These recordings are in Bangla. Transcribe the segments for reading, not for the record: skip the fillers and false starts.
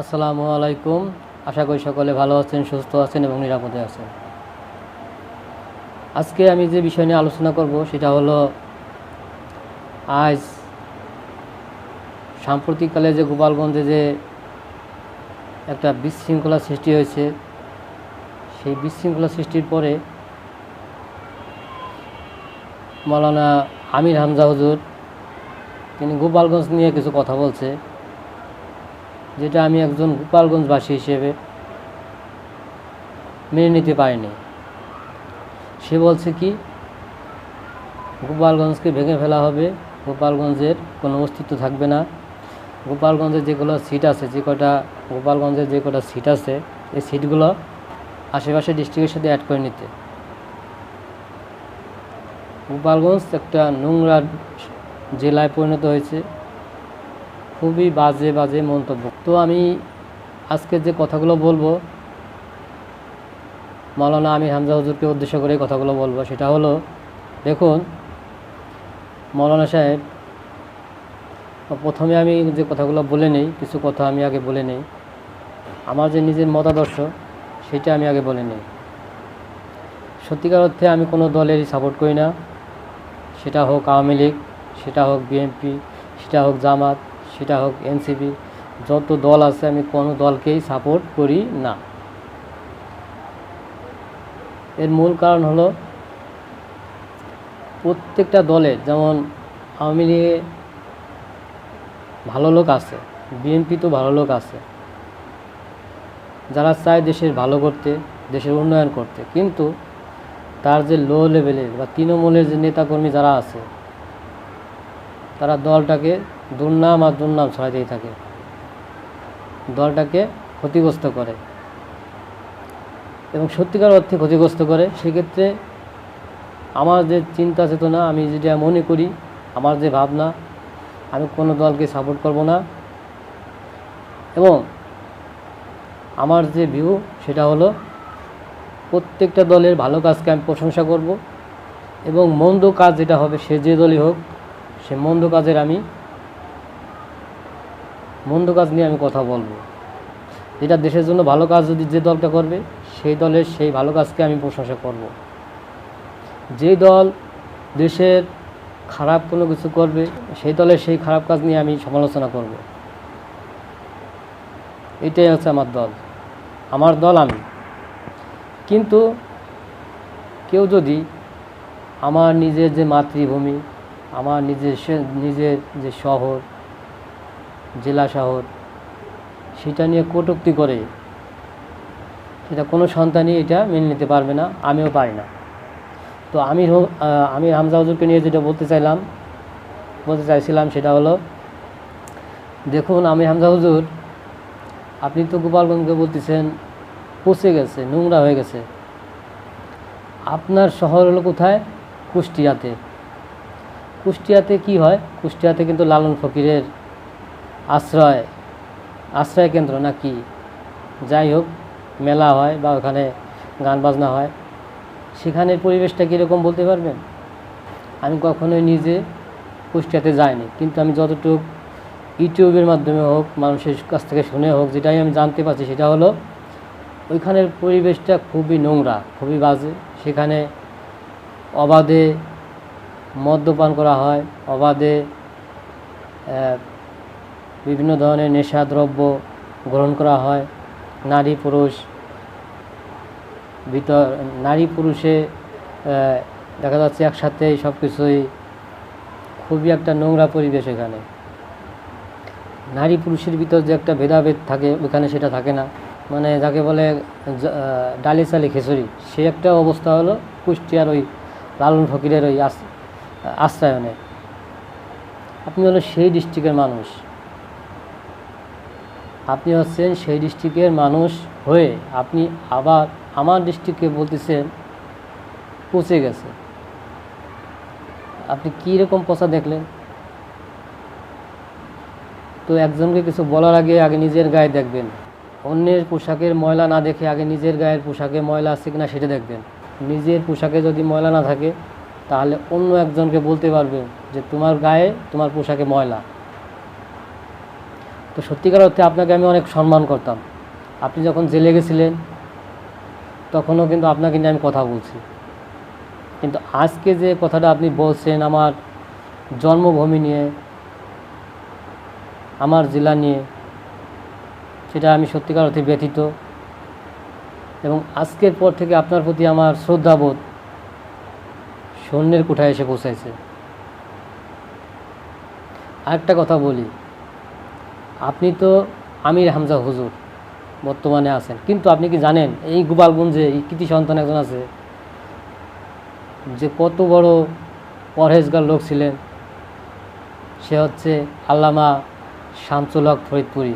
আসসালামু আলাইকুম। আশা করি সকলে ভালো আছেন, সুস্থ আছেন এবং নিরাপদে আছেন। আজকে আমি যে বিষয় নিয়ে আলোচনা করব সেটা হলো আজ সাম্প্রতিককালে যে গোপালগঞ্জে যে একটা বিশৃঙ্খলা সৃষ্টি হয়েছে, সেই বিশৃঙ্খলা সৃষ্টির পরে মাওলানা আমির হামজা হুজুর তিনি গোপালগঞ্জ নিয়ে কিছু কথা বলছে, যেটা আমি একজন গোপালগঞ্জবাসী হিসেবে মেনে নিতে পারিনি। সে বলছে কি, গোপালগঞ্জকে ভেঙে ফেলা হবে, গোপালগঞ্জের কোনো অস্তিত্ব থাকবে না, গোপালগঞ্জের যেগুলো সিট আছে, গোপালগঞ্জের যে কটা সিট আছে এই সিটগুলো আশেপাশে ডিস্ট্রিক্টের সাথে অ্যাড করে নিতে। গোপালগঞ্জ একটা নোংরা জেলায় পরিণত হয়েছে। খুবই বাজে বাজে মন্তব্য। তো আমি আজকে যে কথাগুলো বলবো, মাওলানা আমির হামজা হুজুরকে উদ্দেশ্য করে কথাগুলো বলবো, সেটা হলো, দেখুন মাওলানা সাহেব, প্রথমে আমি যে কথাগুলো বলে নেই, কিছু কথা আমি আগে বলে নেই। আমার যে নিজের মতাদর্শ সেটা আমি আগে বলে নেই। সত্যিকার অর্থে আমি কোনো দলেরই সাপোর্ট করি না, সেটা হোক আওয়ামী লীগ, সেটা হোক বিএনপি, সেটা হোক জামাত, সেটা হোক এনসিপি, যত দল আছে আমি কোনো দলকেই সাপোর্ট করি না। এর মূল কারণ হলো, প্রত্যেকটা দলের, যেমন আওয়ামী লীগে ভালো লোক আছে, বিএনপি তো ভালো লোক আছে, যারা চায় দেশের ভালো করতে, দেশের উন্নয়ন করতে, কিন্তু তার যে লো লেভেলের বা তৃণমূলের যে নেতাকর্মী যারা আছে, তারা দলটাকে দুর্নাম আর দুর্নাম ছড়াতেই থাকে, দলটাকে ক্ষতিগ্রস্ত করে এবং সত্যিকার অর্থে ক্ষতিগ্রস্ত করে। সেক্ষেত্রে আমার যে চিন্তা চেতনা, আমি যেটা মনে করি, আমার যে ভাবনা, আমি কোনো দলকে সাপোর্ট করব না এবং আমার যে ভিউ সেটা হলো, প্রত্যেকটা দলের ভালো কাজকে আমি প্রশংসা করব এবং মন্দ কাজ যেটা হবে, সে যে দলই হোক, সে মন্দ কাজ নিয়ে আমি কথা বলবো। যেটা দেশের জন্য ভালো কাজ যদি যে দলটা করবে, সেই দলের সেই ভালো কাজকে আমি প্রশংসা করব। যে দল দেশের খারাপ কোনো কিছু করবে, সেই দলের সেই খারাপ কাজ নিয়ে আমি সমালোচনা করব। এটাই হচ্ছে আমার দল আমি। কিন্তু কেউ যদি আমার নিজের যে মাতৃভূমি, আমার নিজের যে শহর, জেলা শহর, সেটা নিয়ে কটূক্তি করে, সেটা কোনো সন্তানই এটা মেনে নিতে পারবে না, আমিও পারি না। তো আমি হামজা হুজুরকে নিয়ে যেটা বলতে চাইছিলাম সেটা হলো, দেখুন আমি হামজা হুজুর, আপনি তো গোপালগঞ্জকে বলতেছেন পচে গেছে, নোংরা হয়ে গেছে। আপনার শহর হলো কোথায়? কুষ্টিয়াতে কি হয়? কুষ্টিয়াতে কিন্তু লালন ফকিরের আশ্রয় কেন্দ্র নাকি, যাই হোক, মেলা হয় বা ওখানে গান বাজনা হয়। সেখানের পরিবেশটা কীরকম বলতে পারবেন? আমি কখনোই নিজে কুষ্টিয়াতে যাইনি, কিন্তু আমি যতটুকু ইউটিউবের মাধ্যমে হোক, মানুষের কাছ থেকে শুনে হোক, যেটাই আমি জানতে পারছি সেটা হলো, ওইখানের পরিবেশটা খুবই নোংরা, খুবই বাজে। সেখানে অবাধে মদ্যপান করা হয়, অবাধে বিভিন্ন ধরনের নেশাদ্রব্য গ্রহণ করা হয়। নারী পুরুষে দেখা যাচ্ছে একসাথেই সব কিছুই, খুবই একটা নোংরা পরিবেশ। এখানে নারী পুরুষের ভিতর যে একটা ভেদাভেদ থাকে, ওখানে সেটা থাকে না। মানে যাকে বলে ডালি চালি খিচুড়ি, সে একটা অবস্থা হলো কুষ্টিয়ার ওই লালন ফকিরের ওই আশ্রয়নে। আপনি হলো সেই ডিস্ট্রিক্টের মানুষ, আপনি হচ্ছেন সেই ডিস্ট্রিক্টের মানুষ হয়ে আপনি আবার আমার ডিস্ট্রিক্টকে বলতেছেন পচে গেছে। আপনি কীরকম পচা দেখলেন? তো একজনকে কিছু বলার আগে নিজের গায়ে দেখবেন। অন্যের পোশাকের ময়লা না দেখে আগে নিজের গায়ের পোশাকে ময়লা আছে কিনা সেটা দেখবেন। নিজের পোশাকে যদি ময়লা না থাকে, তাহলে অন্য একজনকে বলতে পারবে যে তোমার গায়ে, তোমার পোশাকে ময়লা। তো সত্যিকার অর্থে আপনাকে আমি অনেক সম্মান করতাম। আপনি যখন জেলে গেছিলেন তখনও কিন্তু আপনাকে নিয়ে আমি কথা বলছি, কিন্তু আজকে যে কথাটা আপনি বলছেন আমার জন্মভূমি নিয়ে, আমার জেলা নিয়ে, সেটা আমি সত্যিকার অর্থে ব্যথিত। এবং আজকের পর থেকে আপনার প্রতি আমার শ্রদ্ধাবোধ শূন্যের কোঠায় এসে পৌঁছাইছে। আরেকটা কথা বলি, আপনি তো আমির হামজা হুজুর বর্তমানে আছেন, কিন্তু আপনি কি জানেন এই গোপালগঞ্জে এই কৃতি সন্তান একজন আছে যে কত বড় পরহেজগার লোক ছিলেন? সে হচ্ছে আল্লামা শামসুল হক ফরিদপুরি,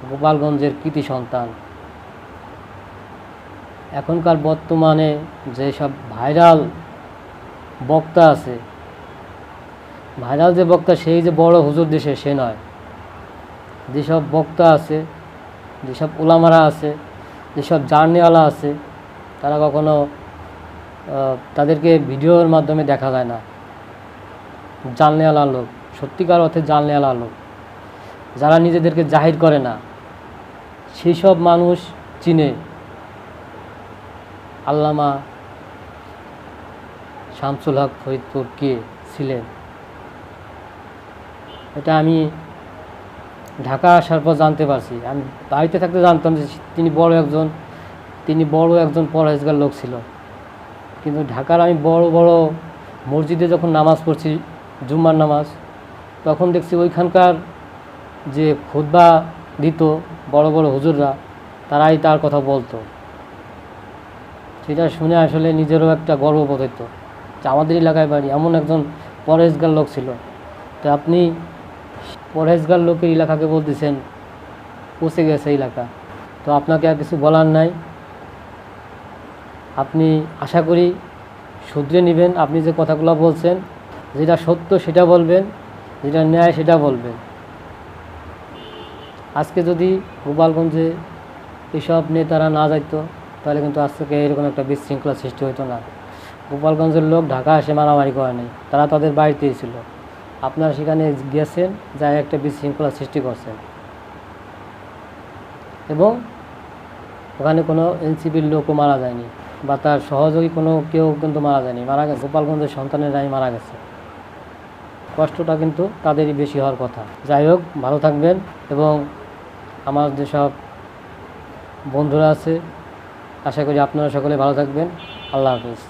গোপালগঞ্জের কৃতি সন্তান। এখনকার বর্তমানে যেসব ভাইরাল বক্তা আছে, ভাইরাল যে বক্তা সেই যে বড় হুজুর দেশে সে নয়। যেসব বক্তা আছে, যেসব ওলামারা আছে, যেসব জার্নিওয়ালা আছে, তারা কখনো তাদেরকে ভিডিওর মাধ্যমে দেখা যায় না। জানলেওয়ালা লোক, সত্যিকার অর্থে জানলেওয়ালা লোক, যারা নিজেদেরকে জাহির করে না, সেই সব মানুষ চিনে আল্লামা শামসুল হক ফরিদপুর কে ছিলেন। এটা আমি ঢাকা আসার পর জানতে পারছি। আমি বাড়িতে থাকতে জানতাম যে তিনি বড় একজন পরহেজগার লোক ছিল, কিন্তু ঢাকার আমি বড় বড় মসজিদে যখন নামাজ পড়ছি, জুম্মার নামাজ, তখন দেখছি ওইখানকার যে খুতবা দিত বড় বড় হুজুররা, তারাই তার কথা বলতো। সেটা শুনে আসলে নিজেরও একটা গর্ববোধ হতো যে আমাদের এলাকায় বাড়ি এমন একজন পরহেজগার লোক ছিল। তো আপনি পরহেজগার লোকের এলাকাকে বলতেছেন পচে গেছে এলাকা। তো আপনাকে আর কিছু বলার নাই। আপনি আশা করি শুধরে নেবেন। আপনি যে কথাগুলো বলছেন, যেটা সত্য সেটা বলবেন, যেটা ন্যায় সেটা বলবেন। আজকে যদি গোপালগঞ্জে এসব নেতারা না যাইতো, তাহলে কিন্তু আজ থেকে এরকম একটা বিশৃঙ্খলা সৃষ্টি হতো না। গোপালগঞ্জের লোক ঢাকা এসে মারামারি করে নাই, তারা তাদের বাড়িতেই ছিল। আপনারা সেখানে গেছেন, যা একটা বিশৃঙ্খলা সৃষ্টি করছেন, এবং ওখানে কোনো এনসিপির লোকও মারা যায়নি, বা তার সহযোগী কেউ কিন্তু মারা যায়নি। মারা গেছে গোপালগঞ্জের সন্তানেরাই মারা গেছে। কষ্টটা কিন্তু তাদেরই বেশি হওয়ার কথা। যাই হোক, ভালো থাকবেন। এবং আমার যেসব বন্ধুরা আছে, আশা করি আপনারা সকলে ভালো থাকবেন। আল্লাহ হাফেজ।